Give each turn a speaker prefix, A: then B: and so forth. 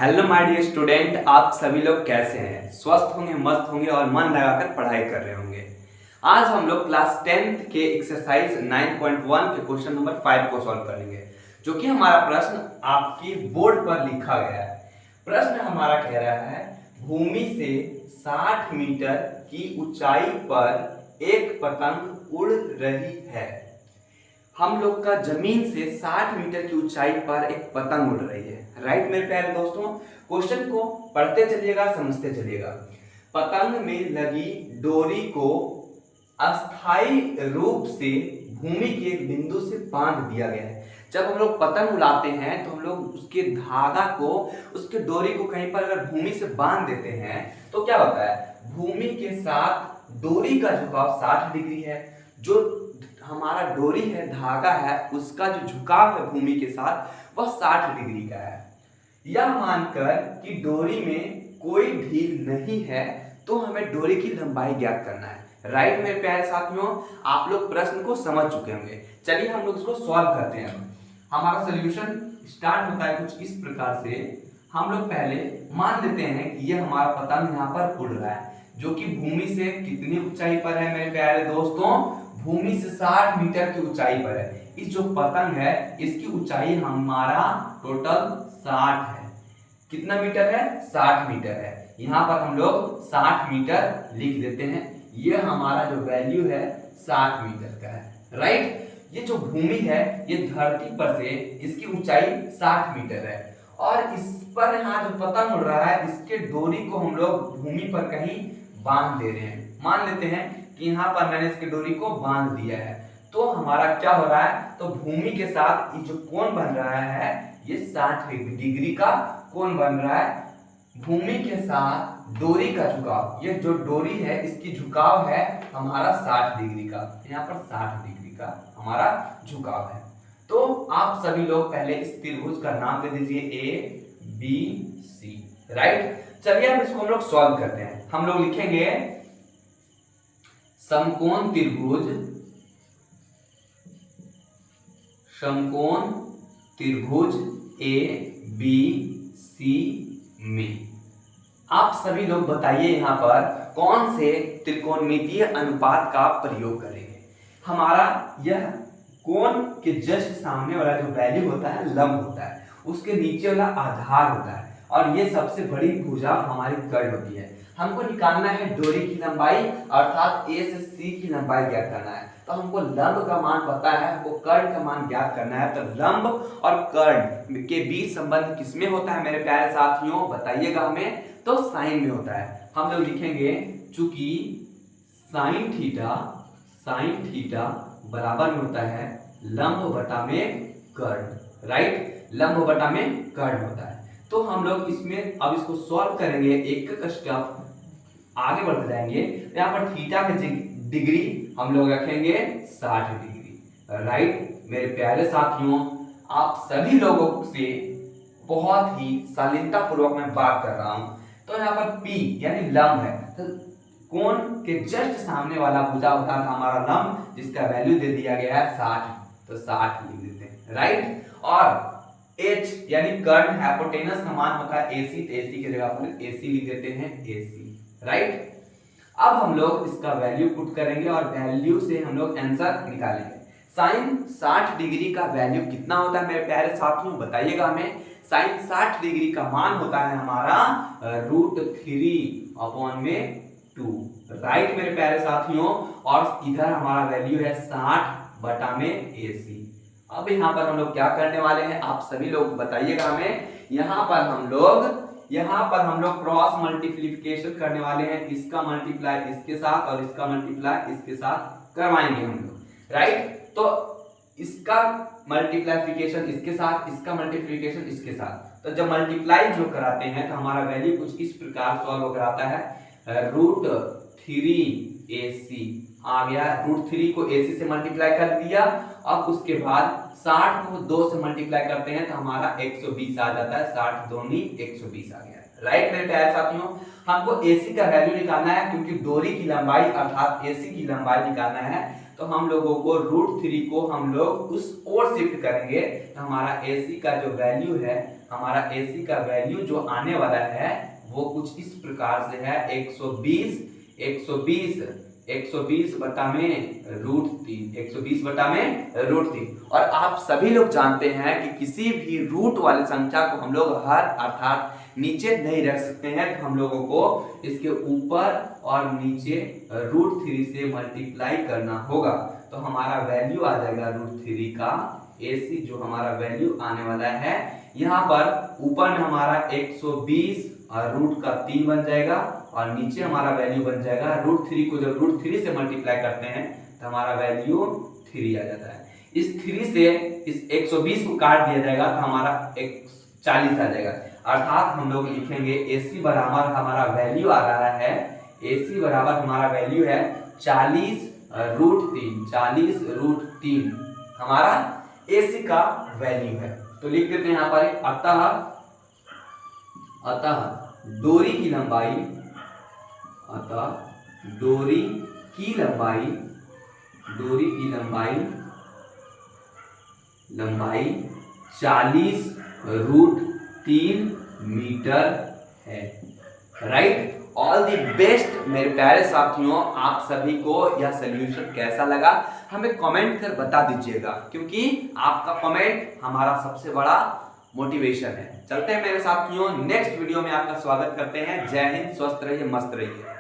A: Hello my dear student, आप सभी लोग कैसे हैं? स्वस्थ होंगे, मस्त होंगे और मन लगाकर पढ़ाई कर रहे होंगे। आज हम लोग क्लास 10th के एक्सरसाइज 9.1 के क्वेश्चन नंबर 5 को सॉल्व करेंगे, जो कि हमारा प्रश्न आपकी बोर्ड पर लिखा गया है। प्रश्न हमारा कह रहा है, भूमि से 60 मीटर की ऊंचाई पर एक पतंग उड़ रही है। हम लोग का जमीन से 60 मीटर की ऊंचाई पर एक पतंग उड़ रही है। राइट मेरे प्यारे दोस्तों, क्वेश्चन को पढ़ते चलिएगा, समझते चलिएगा। पतंग में लगी डोरी को अस्थायी रूप से भूमि के एक बिंदु से बांध दिया गया है। जब हम लोग पतंग उड़ाते हैं तो हम लोग उसके धागा को, उसके डोरी को कहीं पर अगर भूमि से बांध देते हैं तो क्या होता है, भूमि के साथ डोरी का झुकाव 60 डिग्री है। जो हमारा डोरी है, धागा है, उसका जो झुकाव है भूमि के साथ वह 60 डिग्री का है। यह मानकर कि डोरी में कोई ढील नहीं है तो हमें डोरी की लंबाई ज्ञात करना है। राइट मेरे प्यारे साथियों, आप लोग प्रश्न को समझ चुके होंगे। चलिए हम लोग इसको सॉल्व करते हैं। हमारा सोल्यूशन स्टार्ट होता है कुछ इस प्रकार से। हम लोग पहले मान लेते हैं कि यह हमारा पतंग यहाँ पर उड़ रहा है, जो कि भूमि से कितनी ऊंचाई पर है मेरे प्यारे दोस्तों, भूमि से 60 मीटर की ऊंचाई पर है। इस जो पतंग है इसकी ऊंचाई हमारा टोटल 60 है। कितना मीटर है? 60 मीटर है। यहाँ पर हम लोग 60 मीटर लिख देते हैं। ये हमारा जो वैल्यू है 60 मीटर का है। राइट, ये जो भूमि है ये धरती पर से इसकी ऊंचाई 60 मीटर है और इस पर यहाँ जो पतंग उड़ रहा है इसके डोरी को हम लोग भूमि पर कहीं बांध दे रहे हैं। मान लेते हैं कि यहाँ पर मैंने इसके डोरी को बांध दिया है, तो हमारा क्या हो रहा है, तो भूमि के साथ ये जो कोण बन रहा है ये 60 डिग्री का कोण बन रहा है। भूमि के साथ डोरी का झुकाव, ये जो डोरी है इसकी झुकाव है हमारा 60 डिग्री का, यहाँ पर 60 डिग्री का हमारा झुकाव है। तो आप सभी लोग पहले इस त्रिभुज का नाम दे दीजिए ABC। राइट, चलिए अब इसको हम लोग सॉल्व करते हैं। हम लोग लिखेंगे समकोण त्रिभुज, समकोण त्रिभुज ABC में आप सभी लोग बताइए यहाँ पर कौन से त्रिकोणमितीय अनुपात का प्रयोग करेंगे। हमारा यह कोण के जस्ट सामने वाला जो वैल्यू होता है लंब होता है, उसके नीचे वाला आधार होता है और ये सबसे बड़ी भुजा हमारी कर्ण होती है। हमको निकालना है डोरी की लंबाई, अर्थात A से C की लंबाई ज्ञात करना है। तो हमको लंब का मान पता है, हमको कर्ण का मान ज्ञात करना है। तो लंब और कर्ण के बीच संबंध किसमें होता है मेरे प्यारे साथियों, बताइएगा हमें। तो साइन में होता है। हम लोग लिखेंगे चूंकि साइन थीटा बराबर में होता है लंब बटा में कर्ण। राइट, लंब बटा में कर्ण होता है। तो हम लोग इसमें अब इसको सॉल्व करेंगे, एक एक स्टेप आगे बढ़ते जाएंगे। यहाँ पर थीटा के डिग्री हम लोग रखेंगे 60 डिग्री। राइट मेरे प्यारे साथियों, आप सभी लोगों से बहुत ही शालीनता पूर्वक मैं बात कर रहा हूं। तो यहाँ पर P यानी लंब है, तो कोण के जस्ट सामने वाला भुजा होता है हमारा लंब, जिसका वैल्यू दे दिया गया है 60, तो 60 लिख देते हैं। राइट, और H यानी कर्ण, हाइपोटेनस का मान होता है AC, तो AC की जगह पर AC लिख देते हैं AC। राइट, अब हम लोग इसका वैल्यू पुट करेंगे और वैल्यू से हम लोग आंसर निकालेंगे। साइन 60 डिग्री का वैल्यू कितना होता है मेरे प्यारे साथियों, बताइएगा हमें। साइन 60 डिग्री का मान होता है हमारा √3/2। राइट मेरे प्यारे साथियों, और इधर हमारा वैल्यू है 60 बटा में AC। अब यहाँ पर हम लोग क्या करने वाले हैं, आप सभी लोग बताइएगा हमें। यहाँ पर हम लोग क्रॉस मल्टीप्लिकेशन करने वाले हैं। इसका मल्टीप्लाई इसके साथ और इसका मल्टीप्लाई इसके साथ करवाएंगे हम लोग। राइट, तो इसका मल्टीप्लाइफिकेशन इसके साथ, इसका मल्टीप्लिकेशन इसके साथ। तो जब मल्टीप्लाई जो कराते हैं तो हमारा वैल्यू कुछ इस प्रकार सॉल्व होकर आता है √3AC आ गया। √3 को AC से मल्टीप्लाई कर दिया। अब उसके बाद 60 को 2 से मल्टीप्लाई करते हैं तो हमारा 120 आ जाता है। 60 दूनी 120 आ गया। राइट मेरे प्यारे साथियों, हमको AC का वैल्यू निकालना है क्योंकि डोरी की लंबाई अर्थात AC की लंबाई निकालना है। तो हम लोगों को √3 को हम लोग उस ओर शिफ्ट करेंगे तो हमारा AC का जो वैल्यू है हमारा AC का वैल्यू जो आने वाला है वो कुछ इस प्रकार से है 120 बटा में रूट 3 और आप सभी लोग जानते हैं कि किसी भी रूट वाली संख्या को हम लोग हर अर्थात नीचे नहीं रख सकते हैं, तो हम लोगों को इसके ऊपर और नीचे रूट 3 से मल्टीप्लाई करना होगा। तो हमारा वैल्यू आ जाएगा रूट 3 का AC जो हमारा वैल्यू आने वाला है। यहाँ पर ऊपर में हमारा 120 और रूट का 3 बन जाएगा और नीचे हमारा वैल्यू बन जाएगा रूट 3 को जब रूट 3 से मल्टीप्लाई करते हैं तो हमारा वैल्यू 3 आ जाता है। इस 3 से इस 120 को काट दिया जाएगा तो हमारा 40 आ जाएगा। अर्थात हम लोग लिखेंगे AC बराबर हमारा वैल्यू आ रहा है, AC बराबर हमारा वैल्यू है 40 रूट 3 हमारा AC का वैल्यू है। तो लिख देते हैं यहाँ पर अतः डोरी की लंबाई 40 रूट 3 मीटर है। राइट, ऑल दी बेस्ट मेरे प्यारे साथियों। आप सभी को यह सोल्यूशन कैसा लगा हमें कमेंट कर बता दीजिएगा, क्योंकि आपका कमेंट हमारा सबसे बड़ा मोटिवेशन है। चलते हैं मेरे साथियों, नेक्स्ट वीडियो में आपका स्वागत करते हैं। जय हिंद, स्वस्थ रहिए, मस्त रहिए।